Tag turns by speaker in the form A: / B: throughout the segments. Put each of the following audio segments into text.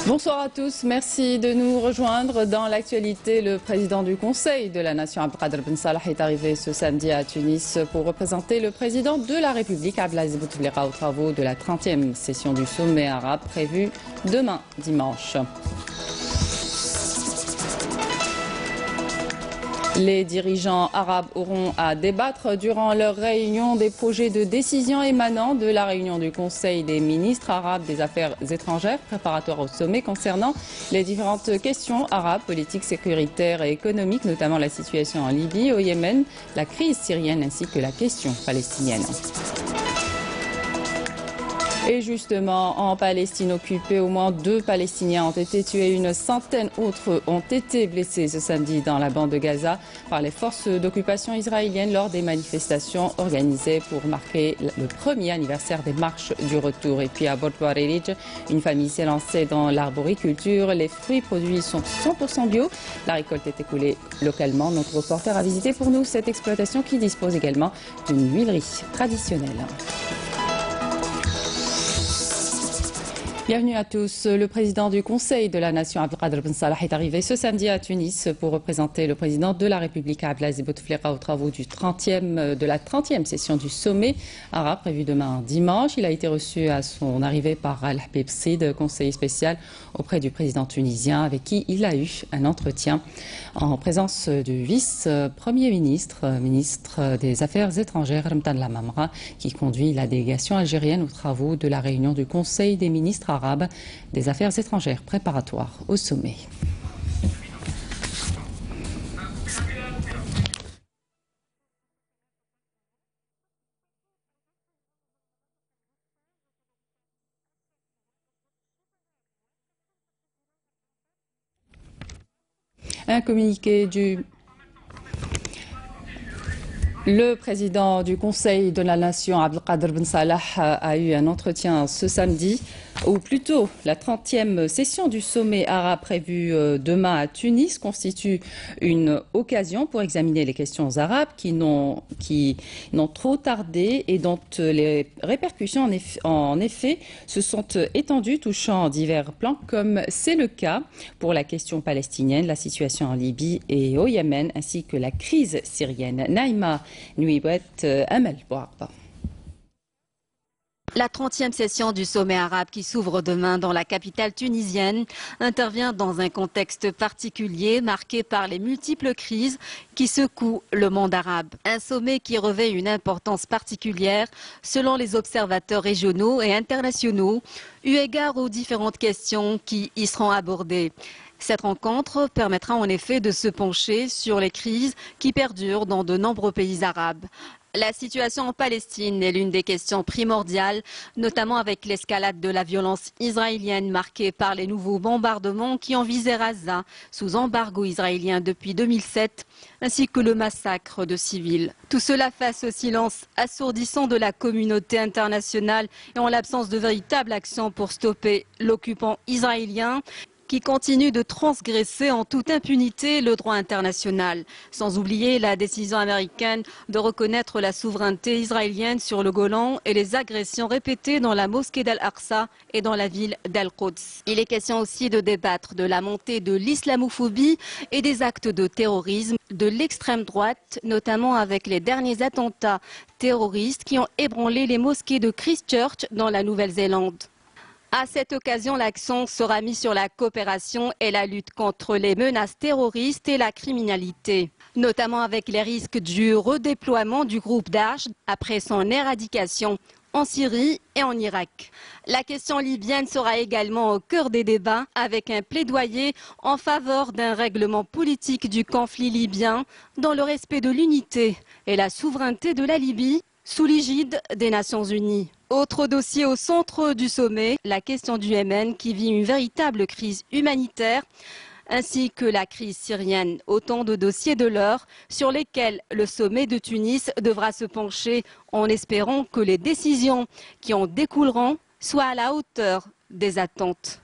A: Bonsoir à tous, merci de nous rejoindre. Dans l'actualité, le président du Conseil de la Nation, Abdelkader Ben Salah, est arrivé ce samedi à Tunis pour représenter le président de la République, Abdelaziz Bouteflika, aux travaux de la 30e session du sommet arabe prévue demain dimanche. Les dirigeants arabes auront à débattre durant leur réunion des projets de décision émanant de la réunion du Conseil des ministres arabes des Affaires étrangères préparatoire au sommet concernant les différentes questions arabes, politiques, sécuritaires et économiques, notamment la situation en Libye, au Yémen, la crise syrienne ainsi que la question palestinienne. Et justement, en Palestine occupée, au moins 2 Palestiniens ont été tués, une centaine autres ont été blessés ce samedi dans la bande de Gaza par les forces d'occupation israéliennes lors des manifestations organisées pour marquer le premier anniversaire des marches du retour. Et puis à Bordeaux-Ridge, une famille s'est lancée dans l'arboriculture. Les fruits produits sont 100% bio. La récolte est écoulée localement. Notre reporter a visité pour nous cette exploitation qui dispose également d'une huilerie traditionnelle. Bienvenue à tous. Le président du Conseil de la Nation, Abdelkader Ben Salah, est arrivé ce samedi à Tunis pour représenter le président de la République, Abdelaziz Bouteflika, aux travaux de la 30e session du sommet arabe prévu demain dimanche. Il a été reçu à son arrivée par Al-Habib Sid, conseiller spécial auprès du président tunisien, avec qui il a eu un entretien en présence du vice-premier ministre, ministre des Affaires étrangères, Ramtan Lamamra, qui conduit la délégation algérienne aux travaux de la réunion du Conseil des ministres arabes des Affaires étrangères préparatoires au sommet. Un communiqué Le président du Conseil de la Nation, Abdelkader Ben Salah, a eu un entretien ce samedi, ou plutôt la 30e session du sommet arabe prévue demain à Tunis constitue une occasion pour examiner les questions arabes qui n'ont trop tardé et dont les répercussions en effet se sont étendues, touchant divers plans, comme c'est le cas pour la question palestinienne, la situation en Libye et au Yémen, ainsi que la crise syrienne. Naïma Nuibet, Amel Bouarba.
B: La 30e session du sommet arabe qui s'ouvre demain dans la capitale tunisienne intervient dans un contexte particulier marqué par les multiples crises qui secouent le monde arabe. Un sommet qui revêt une importance particulière selon les observateurs régionaux et internationaux, eu égard aux différentes questions qui y seront abordées. Cette rencontre permettra en effet de se pencher sur les crises qui perdurent dans de nombreux pays arabes. La situation en Palestine est l'une des questions primordiales, notamment avec l'escalade de la violence israélienne marquée par les nouveaux bombardements qui ont visé Gaza sous embargo israélien depuis 2007, ainsi que le massacre de civils. Tout cela face au silence assourdissant de la communauté internationale et en l'absence de véritable action pour stopper l'occupant israélien, qui continue de transgresser en toute impunité le droit international, sans oublier la décision américaine de reconnaître la souveraineté israélienne sur le Golan et les agressions répétées dans la mosquée d'Al-Aqsa et dans la ville d'Al-Quds. Il est question aussi de débattre de la montée de l'islamophobie et des actes de terrorisme de l'extrême droite, notamment avec les derniers attentats terroristes qui ont ébranlé les mosquées de Christchurch dans la Nouvelle-Zélande. À cette occasion, l'accent sera mis sur la coopération et la lutte contre les menaces terroristes et la criminalité, notamment avec les risques du redéploiement du groupe Daesh après son éradication en Syrie et en Irak. La question libyenne sera également au cœur des débats avec un plaidoyer en faveur d'un règlement politique du conflit libyen dans le respect de l'unité et la souveraineté de la Libye sous l'égide des Nations Unies. Autre dossier au centre du sommet, la question du Yémen qui vit une véritable crise humanitaire, ainsi que la crise syrienne. Autant de dossiers de l'heure sur lesquels le sommet de Tunis devra se pencher en espérant que les décisions qui en découleront soient à la hauteur des attentes.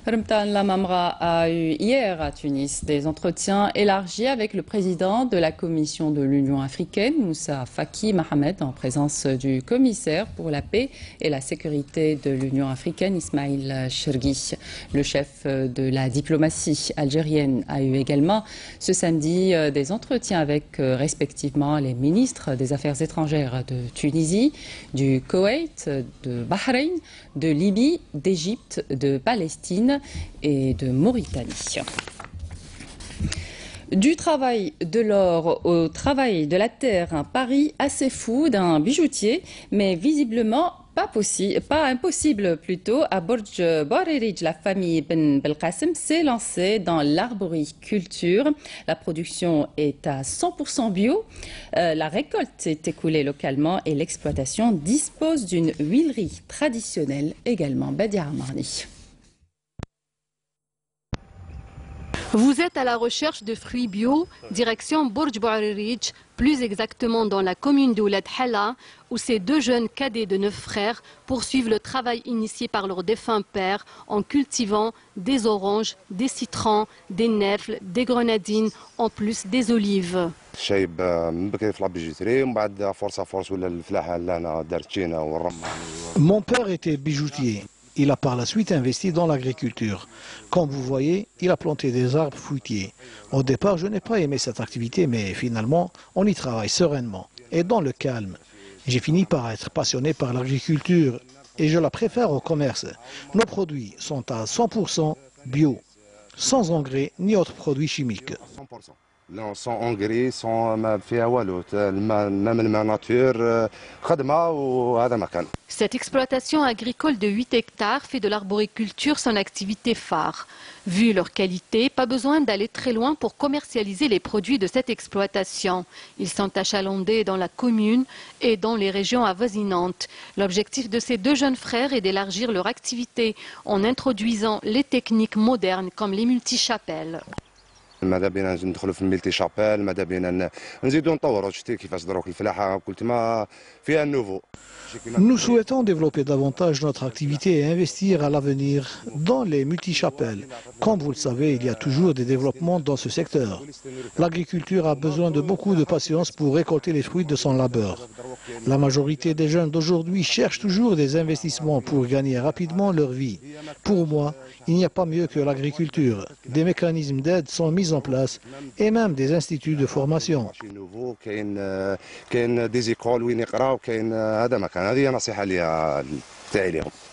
A: Ramtan Lamamra a eu hier à Tunis des entretiens élargis avec le président de la Commission de l'Union africaine, Moussa Faki Mohamed, en présence du commissaire pour la paix et la sécurité de l'Union africaine, Ismail Chergui. Le chef de la diplomatie algérienne a eu également ce samedi des entretiens avec respectivement les ministres des Affaires étrangères de Tunisie, du Koweït, de Bahreïn, de Libye, d'Égypte, de Palestine et de Mauritanie. Du travail de l'or au travail de la terre, un pari assez fou d'un bijoutier, mais visiblement pas impossible plutôt. À Borj Baririj, la famille Ben Belkacem s'est lancée dans l'arboriculture. La production est à 100% bio. La récolte est écoulée localement et l'exploitation dispose d'une huilerie traditionnelle également. Badia Armani.
B: Vous êtes à la recherche de fruits bio, direction Borj Baririj, plus exactement dans la commune d'Oulad Hala, où ces deux jeunes cadets de 9 frères poursuivent le travail initié par leur défunt père en cultivant des oranges, des citrons, des nèfles, des grenadines, en plus des olives.
C: Mon père était bijoutier. Il a par la suite investi dans l'agriculture. Comme vous voyez, il a planté des arbres fruitiers. Au départ, je n'ai pas aimé cette activité, mais finalement, on y travaille sereinement et dans le calme. J'ai fini par être passionné par l'agriculture et je la préfère au commerce. Nos produits sont à 100% bio, sans engrais ni autres produits chimiques.
D: sans engrais, sans فيها والو même la nature خدمة وهذا مكان.
B: Cette exploitation agricole de 8 hectares fait de l'arboriculture son activité phare. Vu leur qualité, pas besoin d'aller très loin pour commercialiser les produits de cette exploitation. Ils sont achalandés dans la commune et dans les régions avoisinantes. L'objectif de ces deux jeunes frères est d'élargir leur activité en introduisant les techniques modernes comme les multichapelles.
D: ماذا بينا ندخلوا في الميلتي شابيل ماذا بينا نزيدوا نطوروا شتي كيفاش دروك الفلاحه قلت ما فيها النوفو.
C: Nous souhaitons développer davantage notre activité et investir à l'avenir dans les multichapelles. Comme vous le savez, il y a toujours des développements dans ce secteur. L'agriculture a besoin de beaucoup de patience pour récolter les fruits de son labeur. La majorité des jeunes d'aujourd'hui cherchent toujours des investissements pour gagner rapidement leur vie. Pour moi, il n'y a pas mieux que l'agriculture. Des mécanismes d'aide sont mis en place et même des instituts de formation.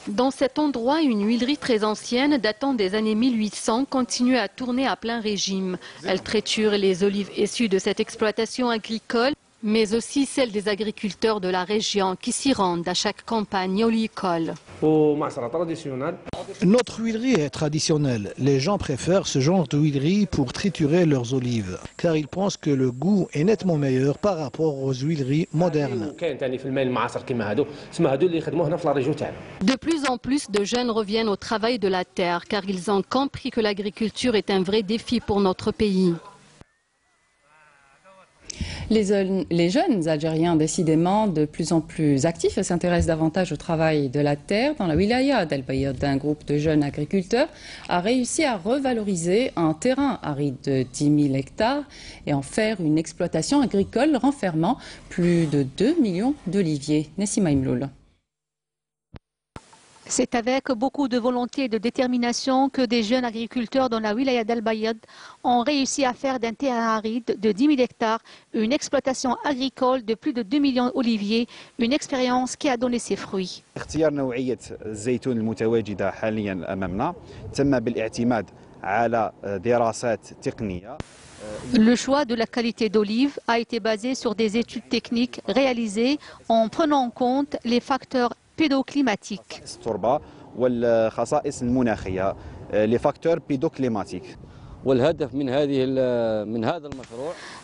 B: Dans cet endroit, une huilerie très ancienne datant des années 1800 continue à tourner à plein régime. Elle triture les olives issues de cette exploitation agricole, mais aussi celles des agriculteurs de la région qui s'y rendent à chaque campagne oléicole.
C: Notre huilerie est traditionnelle. Les gens préfèrent ce genre de huilerie pour triturer leurs olives, car ils pensent que le goût est nettement meilleur par rapport aux huileries modernes.
B: De plus en plus de jeunes reviennent au travail de la terre, car ils ont compris que l'agriculture est un vrai défi pour notre pays.
A: Les jeunes Algériens, décidément de plus en plus actifs, s'intéressent davantage au travail de la terre. Dans la wilaya d'Al Bayad, un groupe de jeunes agriculteurs a réussi à revaloriser un terrain aride de 10 000 hectares et en faire une exploitation agricole renfermant plus de 2 millions d'oliviers. Nessima Imloul.
E: C'est avec beaucoup de volonté et de détermination que des jeunes agriculteurs dans la wilaya d'Al Bayad ont réussi à faire d'un terrain aride de 10 000 hectares une exploitation agricole de plus de 2 millions d'oliviers, une expérience qui a donné ses fruits.
F: اختيار نوعية الزيتون المتواجدة حاليا أمامنا تم بالاعتماد على دراسات تقنية.
E: Le choix de la qualité d'olive a été basé sur des études techniques réalisées en prenant en compte les facteurs pédoclimatiques.
F: التربة والخصائص المناخية les facteurs pédoclimatiques.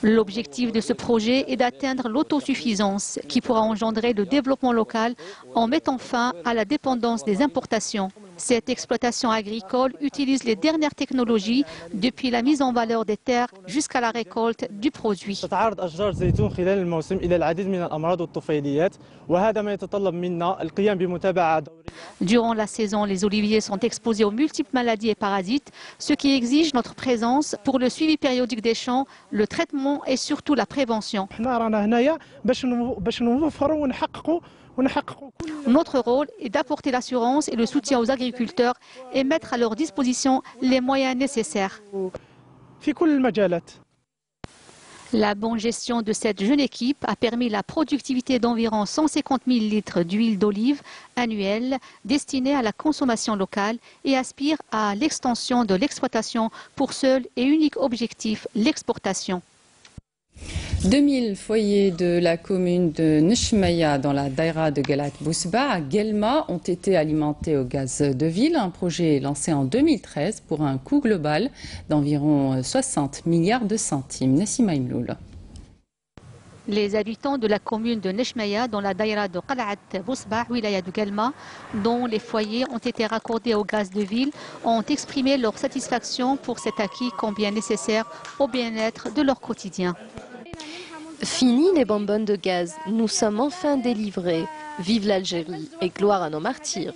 E: L'objectif de ce projet est d'atteindre l'autosuffisance qui pourra engendrer le développement local en mettant fin à la dépendance des importations. Cette exploitation agricole utilise les dernières technologies depuis la mise en valeur des terres jusqu'à la récolte du produit.
G: تتعرض أشجار زيتون خلال الموسم إلى العديد من الأمراض والطفيليات وهذا ما يتطلب منا القيام بمتابعة دورية.
E: Durant la saison, les oliviers sont exposés aux multiples maladies et parasites, ce qui exige notre présence pour le suivi périodique des champs, le traitement et surtout la prévention.
G: إحنا رانا هنايا باش نوفروا ونحققوا.
E: Notre rôle est d'apporter l'assurance et le soutien aux agriculteurs et mettre à leur disposition les moyens nécessaires. La bonne gestion de cette jeune équipe a permis la productivité d'environ 150 000 litres d'huile d'olive annuelle destinée à la consommation locale et aspire à l'extension de l'exploitation pour seul et unique objectif, l'exportation.
A: 2000 foyers de la commune de Nchmaya dans la daïra de Galat Bousba à Guelma ont été alimentés au gaz de ville, un projet lancé en 2013 pour un coût global d'environ 60 milliards de centimes. Nassima Imloul.
E: Les habitants de la commune de Nchmaya dans la daïra de Galat Bousba, wilaya de Guelma, dont les foyers ont été raccordés au gaz de ville, ont exprimé leur satisfaction pour cet acquis combien nécessaire au bien-être de leur quotidien.
H: Fini les bonbonnes de gaz, nous sommes enfin délivrés. Vive l'Algérie et gloire à nos martyrs.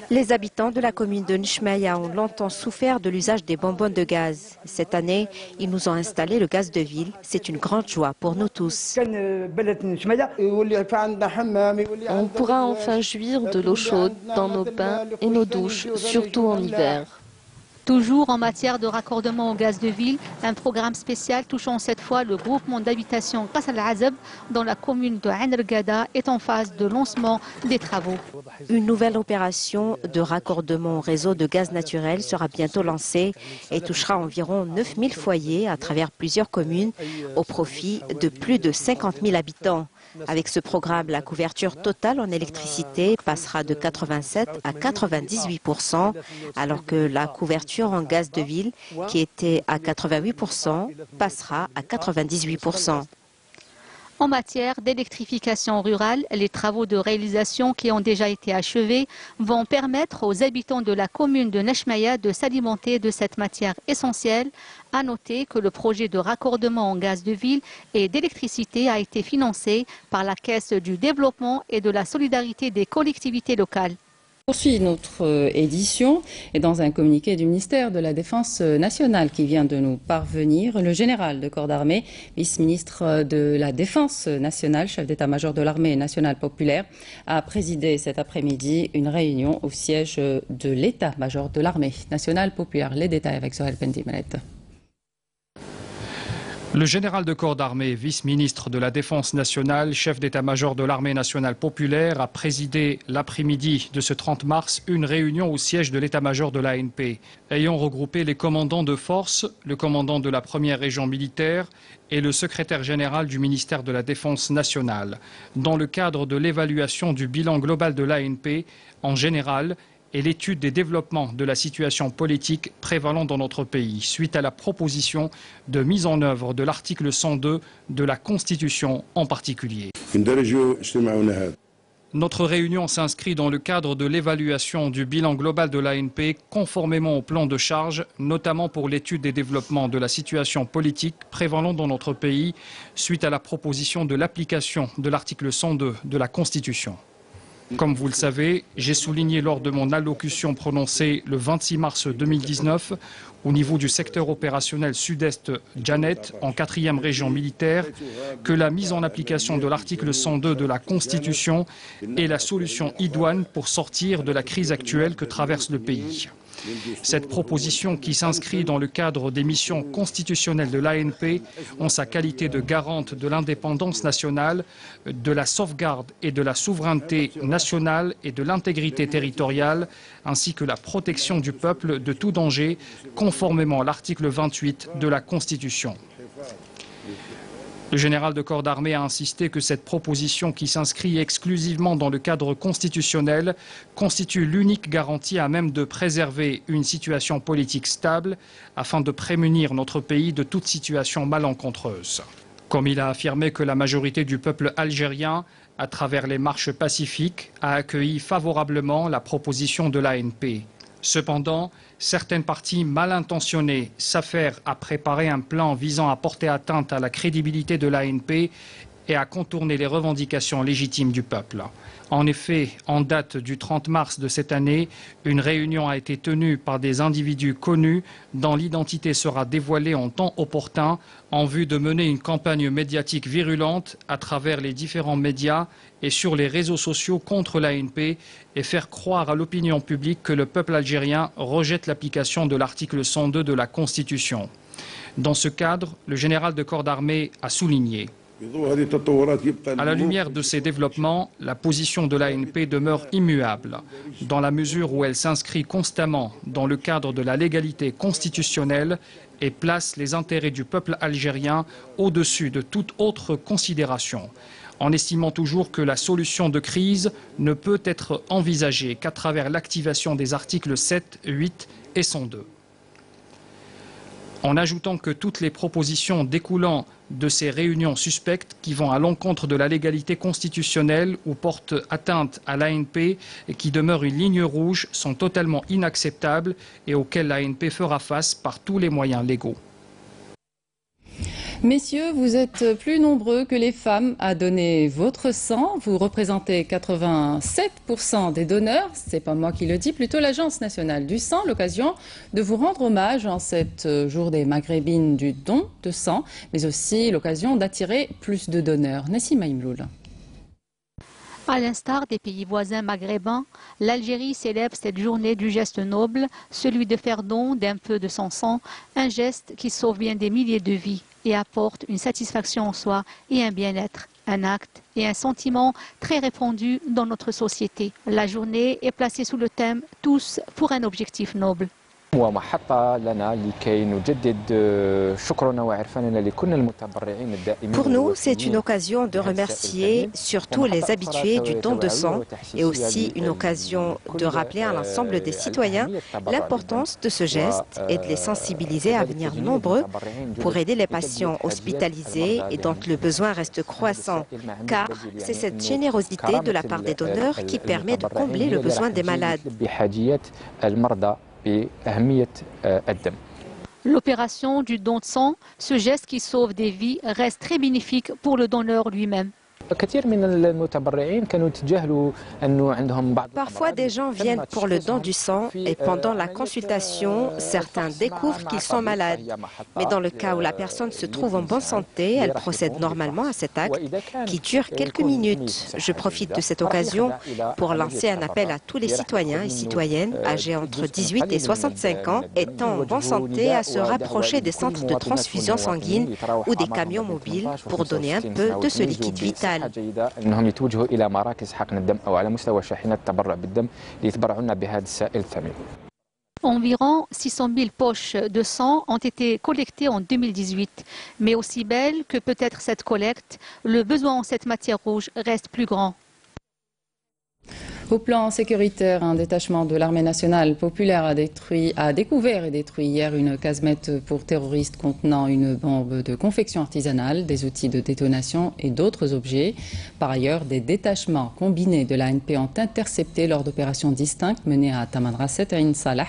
I: Les habitants de la commune de Nchmaya ont longtemps souffert de l'usage des bonbonnes de gaz. Cette année, ils nous ont installé le gaz de ville. C'est une grande joie pour nous tous.
H: On pourra enfin jouir de l'eau chaude dans nos bains et nos douches, surtout en hiver.
E: Toujours en matière de raccordement au gaz de ville, un programme spécial touchant cette fois le groupement d'habitation Qas al-Azab dans la commune de Ain el-Gada est en phase de lancement des travaux.
I: Une nouvelle opération de raccordement au réseau de gaz naturel sera bientôt lancée et touchera environ 9000 foyers à travers plusieurs communes au profit de plus de 50 000 habitants. Avec ce programme, la couverture totale en électricité passera de 87 à 98%, alors que la couverture en gaz de ville, qui était à 88%, passera à 98%.
E: En matière d'électrification rurale, les travaux de réalisation qui ont déjà été achevés vont permettre aux habitants de la commune de Nchmaya de s'alimenter de cette matière essentielle. À noter que le projet de raccordement en gaz de ville et d'électricité a été financé par la Caisse du développement et de la solidarité des collectivités locales.
A: Poursuit notre édition et dans un communiqué du ministère de la Défense nationale qui vient de nous parvenir, le général de corps d'armée, vice-ministre de la Défense nationale, chef d'état-major de l'armée nationale populaire, a présidé cet après-midi une réunion au siège de l'état-major de l'armée nationale populaire. Les détails avec Zohel Pendimalet.
J: Le général de corps d'armée, vice-ministre de la Défense nationale, chef d'état-major de l'armée nationale populaire, a présidé l'après-midi de ce 30 mars une réunion au siège de l'état-major de l'ANP, ayant regroupé les commandants de force, le commandant de la première région militaire et le secrétaire général du ministère de la Défense nationale, dans le cadre de l'évaluation du bilan global de l'ANP en général et l'étude des développements de la situation politique prévalant dans notre pays, suite à la proposition de mise en œuvre de l'article 102 de la Constitution en particulier. Notre réunion s'inscrit dans le cadre de l'évaluation du bilan global de l'ANP conformément au plan de charge, notamment pour l'étude des développements de la situation politique prévalant dans notre pays, suite à la proposition de l'application de l'article 102 de la Constitution. Comme vous le savez, j'ai souligné lors de mon allocution prononcée le 26 mars 2019 au niveau du secteur opérationnel sud-est Janet, en 4e région militaire, que la mise en application de l'article 102 de la Constitution est la solution idoine pour sortir de la crise actuelle que traverse le pays. Cette proposition, qui s'inscrit dans le cadre des missions constitutionnelles de l'ANP, en sa qualité de garante de l'indépendance nationale, de la sauvegarde et de la souveraineté nationale et de l'intégrité territoriale, ainsi que la protection du peuple de tout danger, conformément à l'article 28 de la Constitution. Le général de corps d'armée a insisté que cette proposition, qui s'inscrit exclusivement dans le cadre constitutionnel, constitue l'unique garantie à même de préserver une situation politique stable afin de prémunir notre pays de toute situation malencontreuse. Comme il a affirmé que la majorité du peuple algérien, à travers les marches pacifiques, a accueilli favorablement la proposition de l'ANP. Cependant, certaines parties mal intentionnées s'affairent à préparer un plan visant à porter atteinte à la crédibilité de l'ANP et à contourner les revendications légitimes du peuple. En effet, en date du 30 mars de cette année, une réunion a été tenue par des individus connus dont l'identité sera dévoilée en temps opportun en vue de mener une campagne médiatique virulente à travers les différents médias et sur les réseaux sociaux contre l'ANP et faire croire à l'opinion publique que le peuple algérien rejette l'application de l'article 102 de la Constitution. Dans ce cadre, le général de corps d'armée a souligné: à la lumière de ces développements, la position de l'ANP demeure immuable, dans la mesure où elle s'inscrit constamment dans le cadre de la légalité constitutionnelle et place les intérêts du peuple algérien au-dessus de toute autre considération, en estimant toujours que la solution de crise ne peut être envisagée qu'à travers l'activation des articles 7, 8 et 102. En ajoutant que toutes les propositions découlant de ces réunions suspectes qui vont à l'encontre de la légalité constitutionnelle ou portent atteinte à l'ANP et qui demeurent une ligne rouge sont totalement inacceptables et auxquelles l'ANP fera face par tous les moyens légaux.
A: Messieurs, vous êtes plus nombreux que les femmes à donner votre sang. Vous représentez 87% des donneurs. C'est pas moi qui le dis, plutôt l'Agence nationale du sang. L'occasion de vous rendre hommage en cette journée maghrébine du don de sang, mais aussi l'occasion d'attirer plus de donneurs. Nassima Imloul.
E: À l'instar des pays voisins maghrébins, l'Algérie célèbre cette journée du geste noble, celui de faire don d'un peu de son sang, un geste qui sauve bien des milliers de vies et apporte une satisfaction en soi et un bien-être, un acte et un sentiment très répandu dans notre société. La journée est placée sous le thème « Tous pour un objectif noble ».
I: Pour nous, c'est une occasion de remercier surtout les habitués du don de sang et aussi une occasion de rappeler à l'ensemble des citoyens l'importance de ce geste et de les sensibiliser à venir nombreux pour aider les patients hospitalisés et dont le besoin reste croissant, car c'est cette générosité de la part des donneurs qui permet de combler le besoin des malades.
E: L'opération du don de sang, ce geste qui sauve des vies, reste très bénéfique pour le donneur lui-même.
I: Parfois, des gens viennent pour le don du sang et pendant la consultation, certains découvrent qu'ils sont malades. Mais dans le cas où la personne se trouve en bonne santé, elle procède normalement à cet acte qui dure quelques minutes. Je profite de cette occasion pour lancer un appel à tous les citoyens et citoyennes âgés entre 18 et 65 ans étant en bonne santé à se rapprocher des centres de transfusion sanguine ou des camions mobiles pour donner un peu de ce liquide vital.
K: انهم يتوجهوا الى مراكز حقن الدم او على مستوى شاحنات التبرع بالدم ليتبرعون بهذا السائل الثمين.
E: Environ 600 000 poches de sang ont été collectées en 2018. Mais aussi belle que peut être cette collecte, le besoin en cette matière rouge reste plus grand.
A: Au plan sécuritaire, un détachement de l'armée nationale populaire a découvert et détruit hier une casmette pour terroristes contenant une bombe de confection artisanale, des outils de détonation et d'autres objets. Par ailleurs, des détachements combinés de l'ANP ont intercepté lors d'opérations distinctes menées à Tamanrasset, Ain Salah,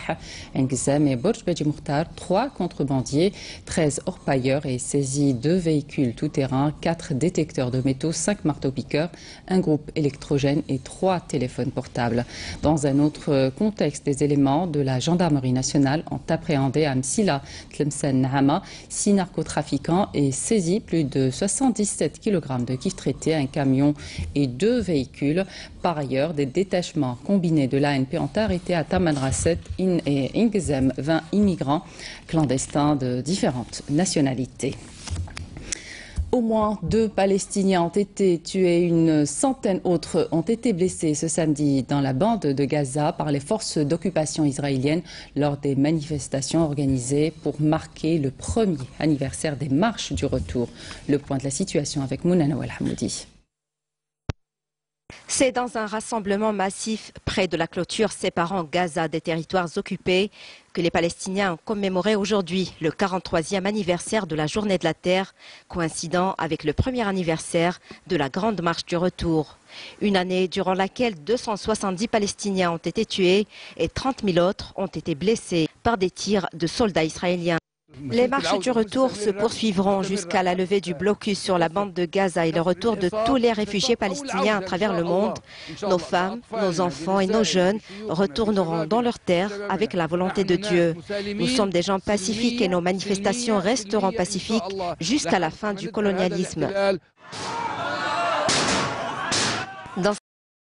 A: Ngzem et Borj Beji Moukhtar 3 contrebandiers, 13 orpailleurs et saisi 2 véhicules tout-terrain, 4 détecteurs de métaux, 5 marteaux-piqueurs, un groupe électrogène et 3 téléphones portables. Dans un autre contexte, des éléments de la gendarmerie nationale ont appréhendé à Msila Tlemcen Nahama 6 narcotrafiquants et saisi plus de 77 kg de kif traité, un camion et 2 véhicules. Par ailleurs, des détachements combinés de l'ANP ont arrêté à Tamanrasset et Ngzem 20 immigrants clandestins de différentes nationalités. Au moins 2 Palestiniens ont été tués, une centaine autres ont été blessés ce samedi dans la bande de Gaza par les forces d'occupation israéliennes lors des manifestations organisées pour marquer le premier anniversaire des marches du retour. Le point de la situation avec Mouna Nawal Hamoudi.
I: C'est dans un rassemblement massif près de la clôture séparant Gaza des territoires occupés que les Palestiniens ont commémoré aujourd'hui le 43e anniversaire de la Journée de la Terre, coïncidant avec le premier anniversaire de la Grande Marche du Retour. Une année durant laquelle 270 Palestiniens ont été tués et 30 000 autres ont été blessés par des tirs de soldats israéliens. Les marches du retour se poursuivront jusqu'à la levée du blocus sur la bande de Gaza et le retour de tous les réfugiés palestiniens à travers le monde. Nos femmes, nos enfants et nos jeunes retourneront dans leurs terres avec la volonté de Dieu. Nous sommes des gens pacifiques et nos manifestations resteront pacifiques jusqu'à la fin du colonialisme.